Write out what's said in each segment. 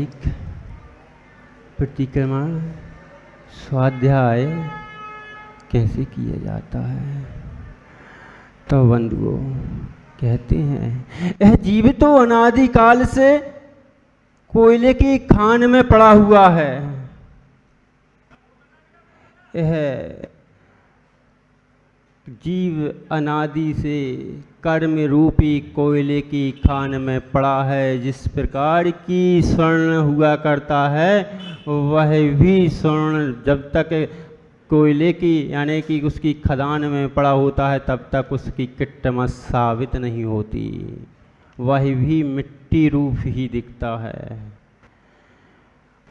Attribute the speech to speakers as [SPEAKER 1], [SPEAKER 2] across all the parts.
[SPEAKER 1] साप्ताहिक प्रतिक्रमण स्वाध्याय कैसे किया जाता है। तो बंधुओं कहते हैं, यह जीव तो अनादिकाल से कोयले की खान में पड़ा हुआ है। यह जीव अनादि से कर्म रूपी कोयले की खान में पड़ा है। जिस प्रकार की स्वर्ण हुआ करता है वह भी स्वर्ण जब तक कोयले की यानी कि उसकी खदान में पड़ा होता है तब तक उसकी किट्टमत साबित नहीं होती, वह भी मिट्टी रूप ही दिखता है।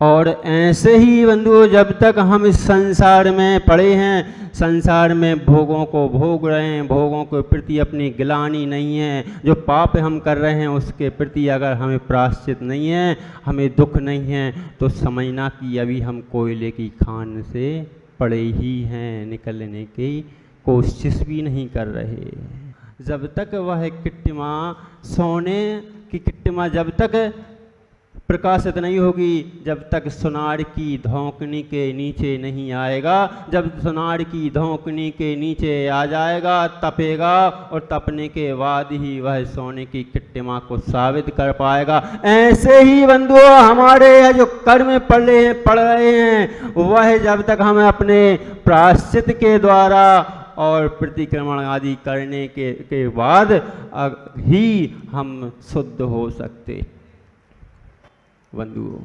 [SPEAKER 1] और ऐसे ही बंधुओं जब तक हम इस संसार में पड़े हैं, संसार में भोगों को भोग रहे हैं, भोगों के प्रति अपनी गिलानी नहीं है, जो पाप हम कर रहे हैं उसके प्रति अगर हमें प्रायश्चित नहीं है, हमें दुख नहीं है, तो समझना कि अभी हम कोयले की खान से पड़े ही हैं, निकलने की कोशिश भी नहीं कर रहे। जब तक वह किट्टिमा सोने की किट्टिमा जब तक प्रकाशित नहीं होगी, जब तक सुनार की धौंकनी के नीचे नहीं आएगा। जब सुनार की धौंकनी के नीचे आ जाएगा तपेगा, और तपने के बाद ही वह सोने की किट्टिमा को साबित कर पाएगा। ऐसे ही बंधुओं हमारे जो कर्म पड़ रहे हैं वह जब तक हम अपने प्रायश्चित के द्वारा और प्रतिक्रमण आदि करने के बाद ही हम शुद्ध हो सकते। बंधुओं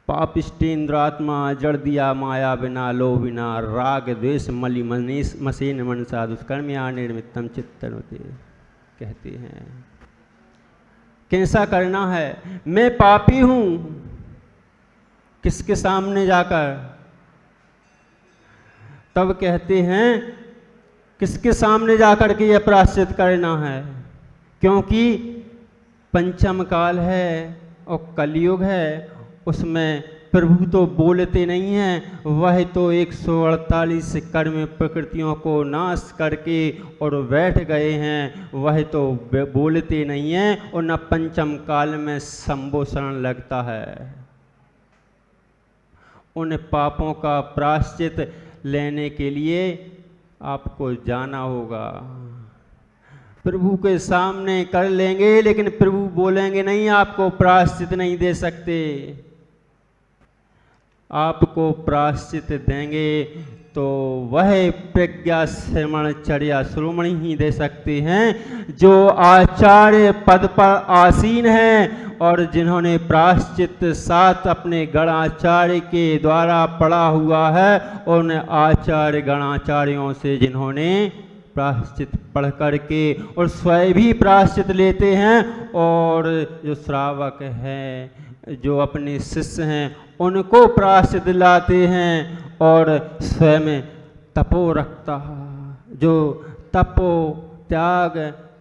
[SPEAKER 1] पापिष्टेन्द्रात्मा जड़ दिया माया बिना लो बिना राग द्वेष मलि मनीष मसेन मनसा दुष्कर्म या निर्मितम चित्तनुते कहते हैं। कैसा करना है? मैं पापी हूं, किसके सामने जाकर? तब कहते हैं किसके सामने जाकर के यह प्रायश्चित करना है? क्योंकि पंचम काल है और कलयुग है, उसमें प्रभु तो बोलते नहीं हैं, वह तो 148 कर्म प्रकृतियों को नाश करके और बैठ गए हैं, वह तो बोलते नहीं हैं और न पंचम काल में संबोधन लगता है। उन पापों का प्रायश्चित लेने के लिए आपको जाना होगा, प्रभु के सामने कर लेंगे, लेकिन प्रभु बोलेंगे नहीं, आपको प्रायश्चित नहीं दे सकते। आपको प्रायश्चित देंगे तो वह प्रज्ञा श्रवण चर्या श्रोमणी ही दे सकते हैं, जो आचार्य पद पर आसीन हैं और जिन्होंने प्रायश्चित साथ अपने गणाचार्य के द्वारा पढ़ा हुआ है, उन आचार्य गणाचार्यों से जिन्होंने प्रायश्चित पढ़ करके और स्वयं भी प्रायश्चित लेते हैं, और जो श्रावक हैं जो अपने शिष्य हैं उनको प्रायश्चित लाते हैं, और स्वयं तपो रखता जो तपो त्याग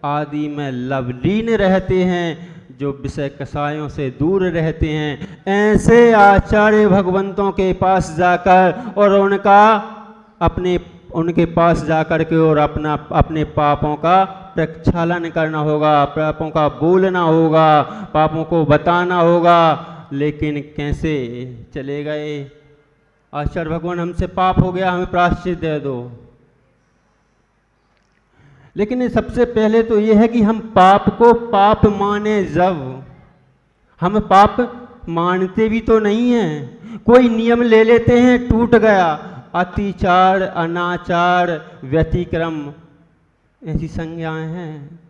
[SPEAKER 1] आदि में लवलीन रहते हैं, जो विषय कसायों से दूर रहते हैं, ऐसे आचार्य भगवंतों के पास जाकर और उनके पास जाकर के और अपने पापों का प्रक्षालन करना होगा, पापों का बोलना होगा, पापों को बताना होगा। लेकिन कैसे चले गए? आचार्य भगवान हमसे पाप हो गया, हमें प्रायश्चित दे दो। लेकिन सबसे पहले तो यह है कि हम पाप को पाप माने। जब हम पाप मानते भी तो नहीं हैं, कोई नियम ले लेते हैं, टूट गया, अतिचार अनाचार व्यतिक्रम ऐसी संज्ञाएं हैं,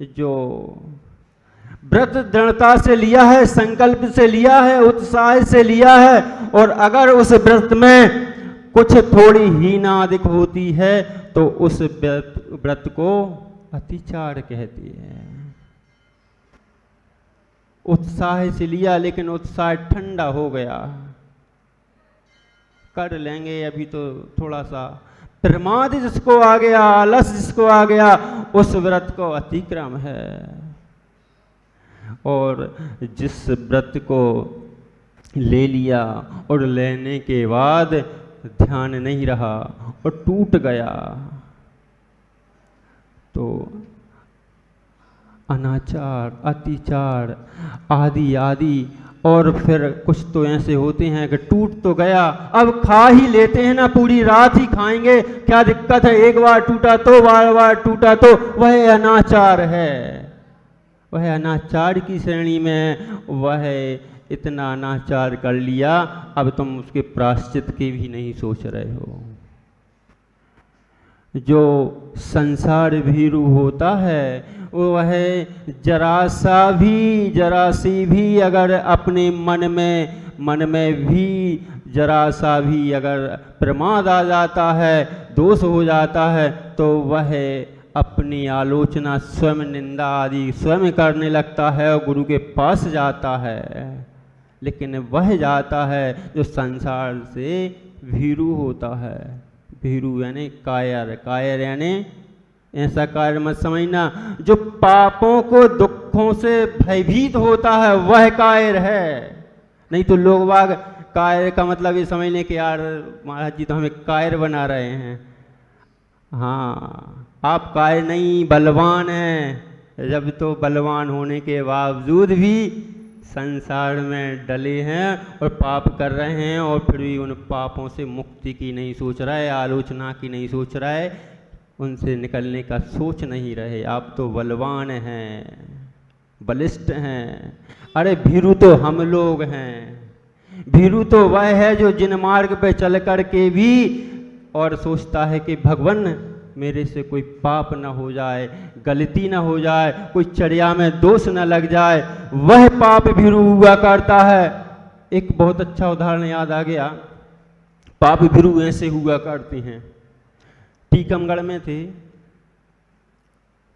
[SPEAKER 1] जो व्रत दृढ़ता से लिया है, संकल्प से लिया है, उत्साह से लिया है, और अगर उस व्रत में कुछ थोड़ी हीनादिक होती है तो उस व्रत को अतिचार कहती है। उत्साह से लिया लेकिन उत्साह ठंडा हो गया, कर लेंगे अभी तो थोड़ा सा, प्रमाद जिसको आ गया, आलस जिसको आ गया, उस व्रत को अतिक्रम है। और जिस व्रत को ले लिया और लेने के बाद ध्यान नहीं रहा और टूट गया, तो अनाचार, अतिचार आदि आदि। और फिर कुछ तो ऐसे होते हैं कि टूट तो गया, अब खा ही लेते हैं ना, पूरी रात ही खाएंगे, क्या दिक्कत है, एक बार टूटा तो बार बार टूटा तो, वह अनाचार है, वह अनाचार की श्रेणी में। वह इतना अनाचार कर लिया, अब तुम उसके प्रायश्चित की भी नहीं सोच रहे हो। जो संसार भीरू होता है वह जरा सी भी अगर अपने मन में भी जरा सा भी अगर प्रमाद आ जाता है, दोष हो जाता है, तो वह अपनी आलोचना स्वयं, निंदा आदि स्वयं करने लगता है और गुरु के पास जाता है। लेकिन वह जाता है जो संसार से भीरू होता है। भीरू यानी कायर, कायर यानी ऐसा कायर मत समझना, जो पापों को दुखों से भयभीत होता है वह कायर है। नहीं तो लोग बाग कायर का मतलब ये समझ लें कि यार महाराज जी तो हमें कायर बना रहे हैं। हाँ, आप कायर नहीं, बलवान हैं। जब तो बलवान होने के बावजूद भी संसार में डले हैं और पाप कर रहे हैं, और फिर भी उन पापों से मुक्ति की नहीं सोच रहा है, आलोचना की नहीं सोच रहा है, उनसे निकलने का सोच नहीं रहे। आप तो बलवान हैं, बलिष्ठ हैं। अरे भीरू तो हम लोग हैं। भीरू तो वह है जो जिन मार्ग पे चल कर के भी और सोचता है कि भगवान मेरे से कोई पाप न हो जाए, गलती न हो जाए, कोई चर्या में दोष न लग जाए, वह पाप भीरू हुआ करता है। एक बहुत अच्छा उदाहरण याद आ गया। पाप भीरू ऐसे हुआ करते हैं। टीकमगढ़ में थे,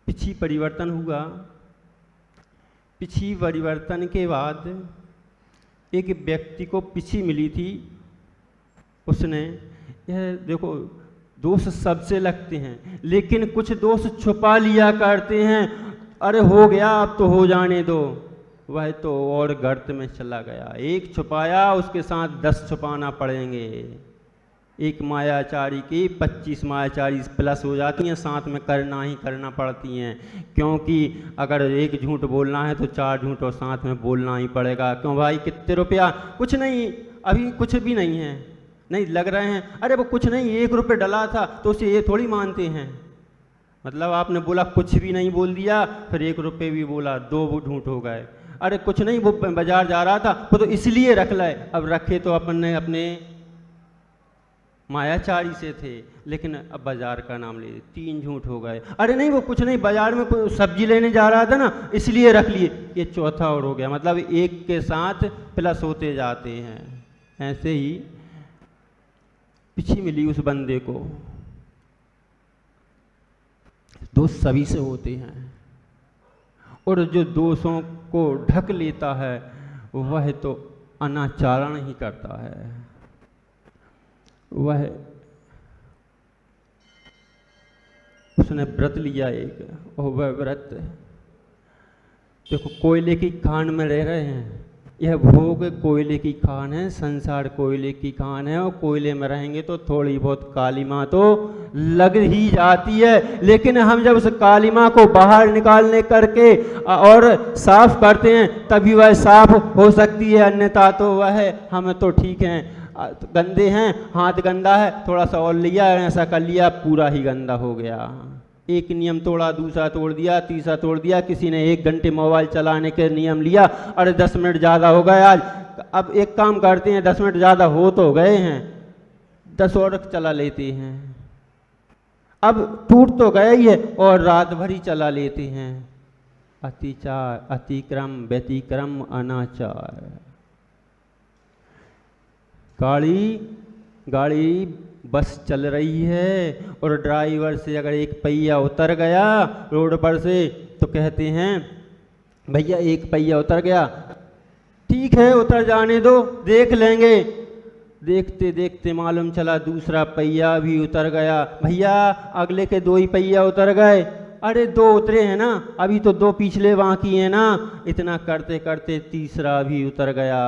[SPEAKER 1] पिछी परिवर्तन हुआ। पिछी परिवर्तन के बाद एक व्यक्ति को पिछी मिली थी। उसने, यह देखो दोष सबसे लगते हैं, लेकिन कुछ दोष छुपा लिया करते हैं। अरे हो गया, अब तो हो जाने दो। वह तो और गर्त में चला गया। एक छुपाया, उसके साथ 10 छुपाना पड़ेंगे। एक मायाचारी की 25 मायाचारी प्लस हो जाती हैं, साथ में करना ही करना पड़ती हैं। क्योंकि अगर एक झूठ बोलना है तो 4 झूठ और साथ में बोलना ही पड़ेगा। क्यों भाई, कितने रुपया? कुछ नहीं, अभी कुछ भी नहीं है। नहीं लग रहे हैं, अरे वो कुछ नहीं, 1 रुपये डला था, तो उसे ये थोड़ी मानते हैं। मतलब आपने बोला कुछ भी नहीं बोल दिया, फिर 1 रुपये भी बोला, 2 झूठ हो गए। अरे कुछ नहीं, वो बाजार जा रहा था, वो तो इसलिए रख लाए। अब रखे तो अपन ने अपने मायाचारी से थे, लेकिन अब बाजार का नाम ले, 3 झूठ हो गए। अरे नहीं, वो कुछ नहीं, बाजार में कोई सब्जी लेने जा रहा था ना, इसलिए रख लिए। ये चौथा और हो गया। मतलब एक के साथ प्लस होते जाते हैं। ऐसे ही पिछी मिली उस बंदे को। दोष सभी से होते हैं, और जो दोषों को ढक लेता है वह तो अनाचारण ही करता है। वह उसने व्रत लिया एक, और वह व्रत, देखो कोयले की खान में रह रहे हैं। यह भोग कोयले की खान है, संसार कोयले की खान है, और कोयले में रहेंगे तो थोड़ी बहुत कालिमा तो लग ही जाती है। लेकिन हम जब उस कालिमा को बाहर निकालने करके और साफ करते हैं तभी वह साफ हो सकती है, अन्यथा तो वह हम तो ठीक हैं, गंदे हैं, हाथ गंदा है, थोड़ा सा और लिया, ऐसा कर लिया, पूरा ही गंदा हो गया। एक नियम तोड़ा, दूसरा तोड़ दिया, तीसरा तोड़ दिया। किसी ने 1 घंटे मोबाइल चलाने के नियम लिया, अरे 10 मिनट ज़्यादा हो गए आज, अब एक काम करते हैं, 10 मिनट ज़्यादा हो तो गए हैं, 10 और चला लेते हैं। अब टूट तो गया ही है और रात भर ही चला लेते हैं। अतिचार, अतिक्रम, व्यतिक्रम, अनाचार। गाड़ी बस चल रही है और ड्राइवर से अगर एक पहिया उतर गया रोड पर से तो कहते हैं भैया 1 पहिया उतर गया, ठीक है उतर जाने दो, देख लेंगे। देखते देखते मालूम चला दूसरा पहिया भी उतर गया, भैया अगले के 2 ही पहिया उतर गए। अरे 2 उतरे हैं ना, अभी तो 2 पिछले बाकी हैं ना। इतना करते करते तीसरा भी उतर गया।